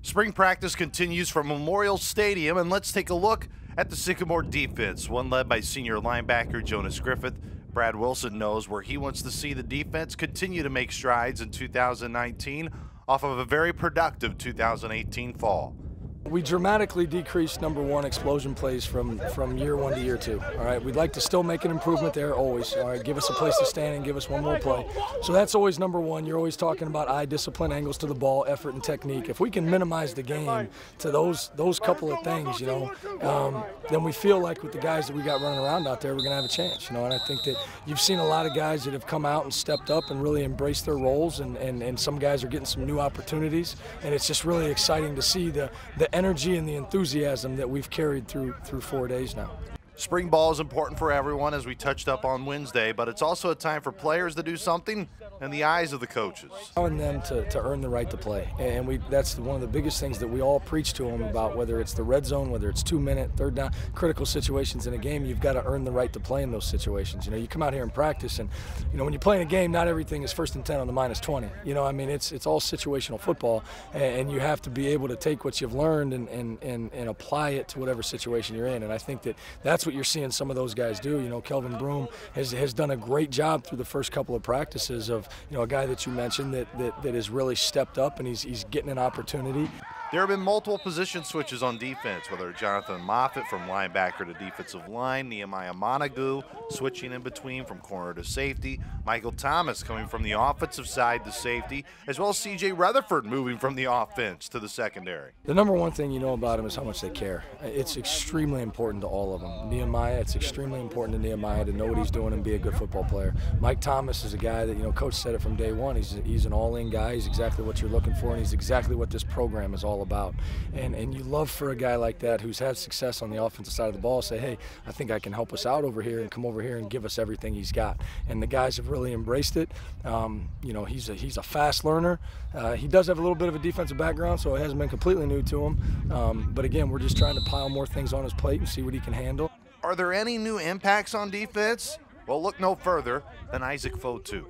Spring practice continues from Memorial Stadium, and let's take a look at the Sycamore defense, one led by senior linebacker Jonas Griffith. Brad Wilson knows where he wants to see the defense continue to make strides in 2019 off of a very productive 2018 fall. We dramatically decreased number one explosion plays from year one to year two. All right, we'd like to still make an improvement there always. All right, give us a place to stand and give us one more play. So that's always number one. You're always talking about eye discipline, angles to the ball, effort, and technique. If we can minimize the game to those couple of things, then we feel like with the guys that we got running around out there, we're gonna have a chance. And I think that you've seen a lot of guys that have come out and stepped up and really embraced their roles, and some guys are getting some new opportunities, and it's just really exciting to see the energy and the enthusiasm that we've carried through 4 days now. Spring ball is important for everyone, as we touched up on Wednesday, but it's also a time for players to do something in the eyes of the coaches. Allowing them to earn the right to play, and that's one of the biggest things that we all preach to them about, whether it's the red zone, whether it's 2-minute, third down, critical situations in a game. You've got to earn the right to play in those situations. You come out here and practice, and when you play in a game, not everything is 1st and 10 on the -20. It's all situational football, and you have to be able to take what you've learned and apply it to whatever situation you're in. And I think that's what you're seeing some of those guys do. Kelvin Broom has done a great job through the first couple of practices of a guy that you mentioned that has really stepped up, and he's getting an opportunity. There have been multiple position switches on defense, whether Jonathan Moffitt from linebacker to defensive line, Nehemiah Montague switching in between from corner to safety, Michael Thomas coming from the offensive side to safety, as well as C.J. Rutherford moving from the offense to the secondary. The number one thing you know about him is how much they care. It's extremely important to all of them. Nehemiah, it's extremely important to Nehemiah to know what he's doing and be a good football player. Mike Thomas is a guy that, Coach said it from day one. He's an all-in guy. He's exactly what you're looking for, and he's exactly what this program is all about. And you love for a guy like that who's had success on the offensive side of the ball say, hey, I think I can help us out over here and come over here and give us everything he's got. And the guys have really embraced it. He's a fast learner. He does have a little bit of a defensive background, so it hasn't been completely new to him. But again, we're just trying to pile more things on his plate and see what he can handle. Are there any new impacts on defense? Well, look no further than Isaac Fotu.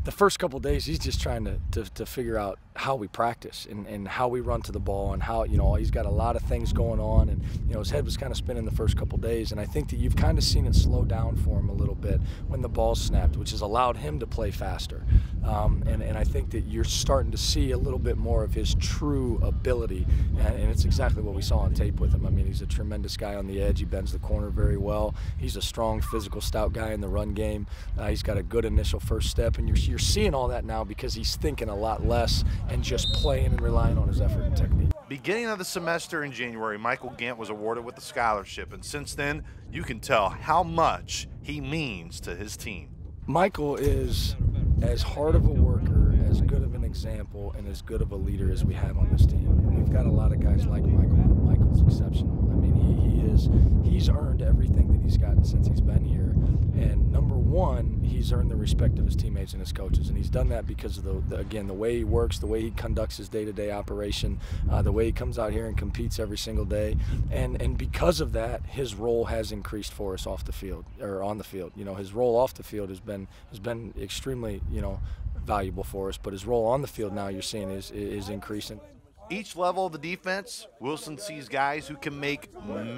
The first couple of days, he's just trying to figure out how we practice and how we run to the ball, and how he's got a lot of things going on, and his head was kind of spinning the first couple of days, and I think that you've kind of seen it slow down for him a little bit when the ball snapped, which has allowed him to play faster, and I think that you're starting to see a little bit more of his true ability, and it's exactly what we saw on tape with him. I mean, he's a tremendous guy on the edge. He bends the corner very well. He's a strong, physical, stout guy in the run game. He's got a good initial first step, and you're seeing all that now because he's thinking a lot less and just playing and relying on his effort and technique. Beginning of the semester in January, Michael Gant was awarded with a scholarship, and since then, you can tell how much he means to his team. Michael is as hard of a worker, as good of an example, and as good of a leader as we have on this team. And we've got a lot of guys like Michael, but Michael's exceptional. I mean, he's earned everything that he's gotten since he's been here. And number one, he's earned the respect of his teammates and his coaches, and he's done that because of the way he works, the way he conducts his day-to-day operation, the way he comes out here and competes every single day, and because of that, his role has increased for us off the field, or on the field. His role off the field has been extremely valuable for us, but his role on the field now, you're seeing, is increasing. Each level of the defense, Wilson sees guys who can make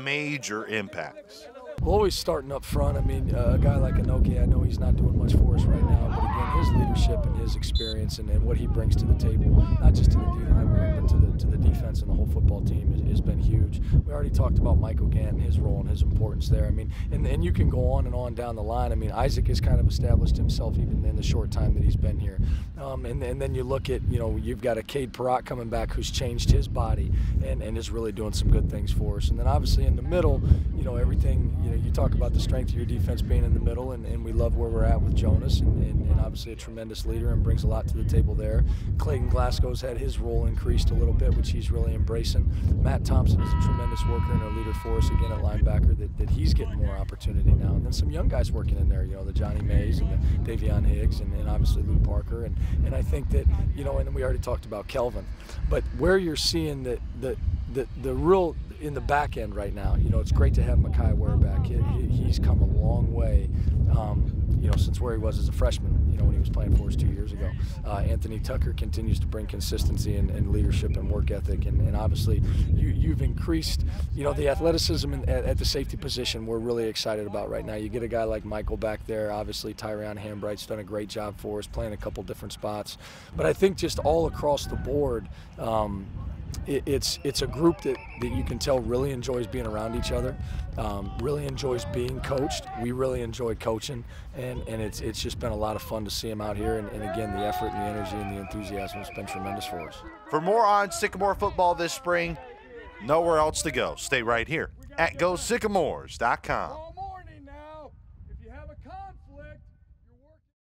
major impacts. Well, always starting up front. I mean, a guy like Anoke, I know he's not doing much for us right now, but again, his leadership and his experience and what he brings to the table, not just to the D-line, but to the defense and the whole football team has been huge. We already talked about Michael Gant and his role and his importance there. I mean, and you can go on and on down the line. I mean, Isaac has kind of established himself even in the short time that he's been here. And then you look at, you've got a Cade Perrott coming back who's changed his body and is really doing some good things for us. And then obviously in the middle, everything, you talk about the strength of your defense being in the middle, and we love where we're at with Jonas, and obviously a tremendous leader and brings a lot to the table there. Clayton Glasgow's had his role increased a little bit, which he's really embracing. Matt Thompson is a tremendous worker and a leader for us again at linebacker, that he's getting more opportunity now. And then some young guys working in there, the Johnny Mays and the Davion Higgs and obviously Luke Parker. And I think that, and we already talked about Kelvin. But where you're seeing the real, in the back end right now, it's great to have Mekhi Ware back. He's come a long way, since where he was as a freshman. when he was playing for us 2 years ago. Anthony Tucker continues to bring consistency and leadership and work ethic, and obviously you've increased, the athleticism at the safety position. We're really excited about right now. You get a guy like Michael back there. Obviously, Tyrion Hambright's done a great job for us, playing a couple different spots. But I think just all across the board, it's a group that you can tell really enjoys being around each other, really enjoys being coached. We really enjoy coaching, and it's just been a lot of fun to see them out here. And again, the effort and the energy and the enthusiasm has been tremendous for us. For more on Sycamore football this spring, nowhere else to go. Stay right here at GoSycamores.com.